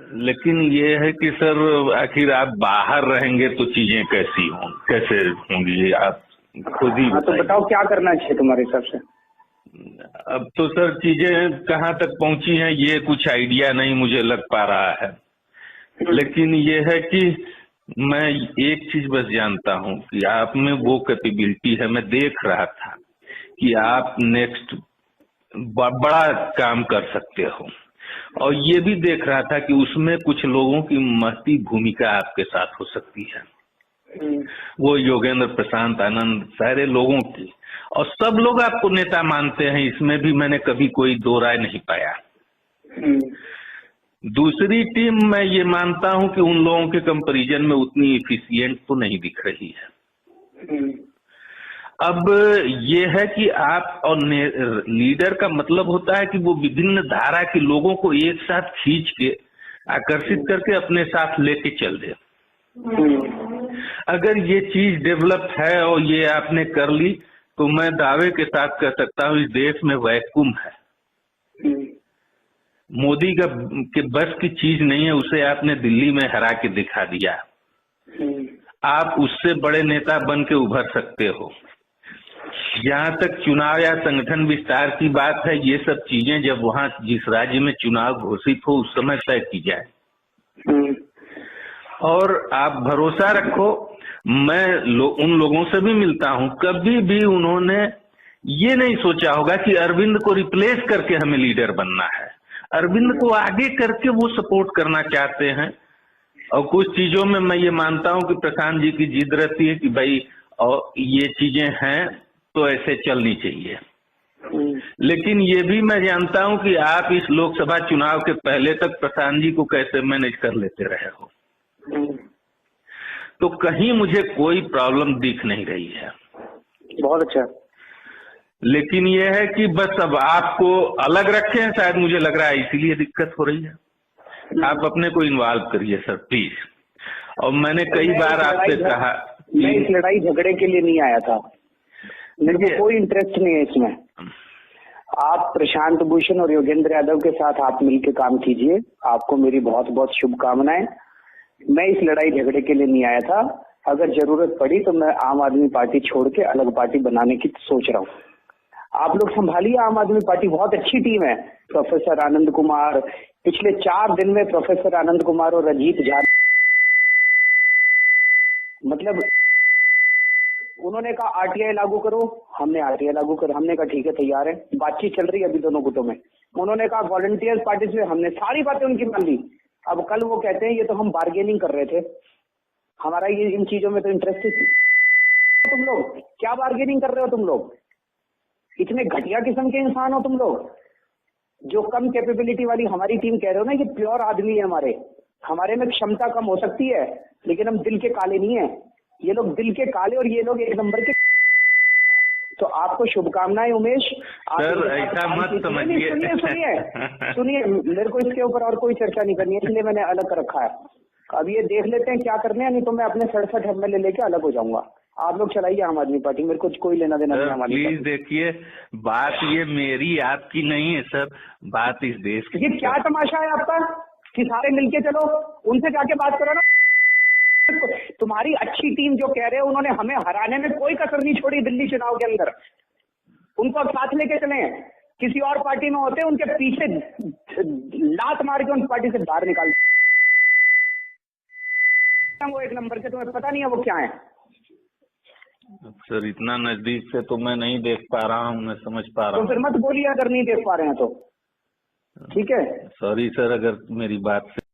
लेकिन ये है कि सर आखिर आप बाहर रहेंगे तो चीजें कैसे होंगी, आप खुद ही हाँ, तो बताओ क्या करना चाहिए तुम्हारे हिसाब से। अब तो सर चीजें कहाँ तक पहुंची हैं ये कुछ आइडिया नहीं मुझे लग पा रहा है, लेकिन ये है कि मैं एक चीज बस जानता हूं कि आप में वो कैपेबिलिटी है। मैं देख रहा था कि आप नेक्स्ट बड़ा काम कर सकते हो, और ये भी देख रहा था कि उसमें कुछ लोगों की महती भूमिका आपके साथ हो सकती है, वो योगेंद्र, प्रशांत, आनंद, सारे लोगों की, और सब लोग आपको नेता मानते हैं, इसमें भी मैंने कभी कोई दो राय नहीं पाया। दूसरी टीम मैं ये मानता हूं कि उन लोगों के कंपैरिजन में उतनी इफिशिएंट तो नहीं दिख रही है। अब ये है कि आप और लीडर का मतलब होता है कि वो विभिन्न धारा के लोगों को एक साथ खींच के आकर्षित करके अपने साथ लेके चल दे। अगर ये चीज डेवलप है और ये आपने कर ली तो मैं दावे के साथ कह सकता हूँ इस देश में वैक्यूम है। मोदी का के बस की चीज नहीं है, उसे आपने दिल्ली में हरा के दिखा दिया। आप उससे बड़े नेता बन के उभर सकते हो। जहाँ तक चुनाव या संगठन विस्तार की बात है, ये सब चीजें जब वहाँ जिस राज्य में चुनाव घोषित हो उस समय तय की जाए। और आप भरोसा रखो, मैं उन लोगों से भी मिलता हूँ, कभी भी उन्होंने ये नहीं सोचा होगा कि अरविंद को रिप्लेस करके हमें लीडर बनना है। अरविंद को आगे करके वो सपोर्ट करना चाहते हैं। और कुछ चीजों में मैं ये मानता हूँ कि प्रशांत जी की जिद रहती है कि भाई और ये चीजें हैं तो ऐसे चलनी चाहिए। लेकिन ये भी मैं जानता हूँ कि आप इस लोकसभा चुनाव के पहले तक प्रशांत जी को कैसे मैनेज कर लेते रहे हो, तो कहीं मुझे कोई प्रॉब्लम दिख नहीं रही है। बहुत अच्छा। लेकिन ये है कि बस अब आपको अलग रखे हैं, शायद मुझे लग रहा है इसीलिए दिक्कत हो रही है। आप अपने को इन्वॉल्व करिए सर प्लीज। और मैंने कई बार आपसे कहा, मैं इस लड़ाई झगड़े के लिए नहीं आया था, मेरे को कोई इंटरेस्ट नहीं है इसमें। आप प्रशांत भूषण और योगेंद्र यादव के साथ आप मिलकर काम कीजिए, आपको मेरी बहुत बहुत शुभकामनाएं। मैं इस लड़ाई झगड़े के लिए नहीं आया था। अगर जरूरत पड़ी तो मैं आम आदमी पार्टी छोड़ के अलग पार्टी बनाने की सोच रहा हूँ। आप लोग संभालिए आम आदमी पार्टी, बहुत अच्छी टीम है। प्रोफेसर आनंद कुमार, पिछले 4 दिन में प्रोफेसर आनंद कुमार और अजीत झा, मतलब उन्होंने कहा आरटीआई लागू करो, हमने आरटीआई लागू कर, हमने कहा ठीक है तैयार है, बातचीत चल रही है अभी दोनों गुटों में। उन्होंने कहा वॉलंटियर पार्टिसिपेट, हमने सारी बातें उनकी मान ली। अब कल वो कहते हैं ये तो हम बार्गेनिंग कर रहे थे, हमारा ये इन चीजों में तो इंटरेस्ट ही। तुम लोग क्या बार्गेनिंग कर रहे हो? तुम लोग इतने घटिया किस्म के इंसान हो तुम लोग, जो कम कैपेबिलिटी वाली हमारी टीम कह रहे हो ना, ये प्योर आदमी है हमारे में क्षमता कम हो सकती है लेकिन हम दिल के काले नहीं है। ये लोग दिल के काले और ये लोग 1 नंबर के। तो आपको शुभकामनाएं उमेश। सर ऐसा मत समझिए। सुनिए मेरे को इसके ऊपर और कोई चर्चा नहीं करनी है, इसलिए मैंने अलग कर रखा है। अब ये देख लेते हैं क्या करने हैं, नहीं तो मैं अपने 67 एमएलए लेके अलग हो जाऊंगा। आप लोग चलाइए आम आदमी पार्टी, मेरे को कोई लेना देना नहीं हमारी। प्लीज देखिए, बात ये मेरी आपकी नहीं है सर, बात इस देश की। ये क्या तमाशा है आपका कि सारे मिलके चलो, उनसे जाके बात करो ना। तुम्हारी अच्छी टीम जो कह रहे हो, उन्होंने हमें हराने में कोई कसर नहीं छोड़ी दिल्ली चुनाव के अंदर। उनको अब साथ लेके चले। किसी और पार्टी में होते उनके पीछे लात मार के उन पार्टी से बाहर निकाल। वो 1 नंबर के, तुम्हें पता नहीं है वो क्या है। सर इतना नजदीक से तो मैं नहीं देख पा रहा हूँ, मैं समझ पा रहा हूँ। तो फिर मत बोलिए अगर नहीं देख पा रहे हैं तो। ठीक है, सॉरी सर अगर मेरी बात से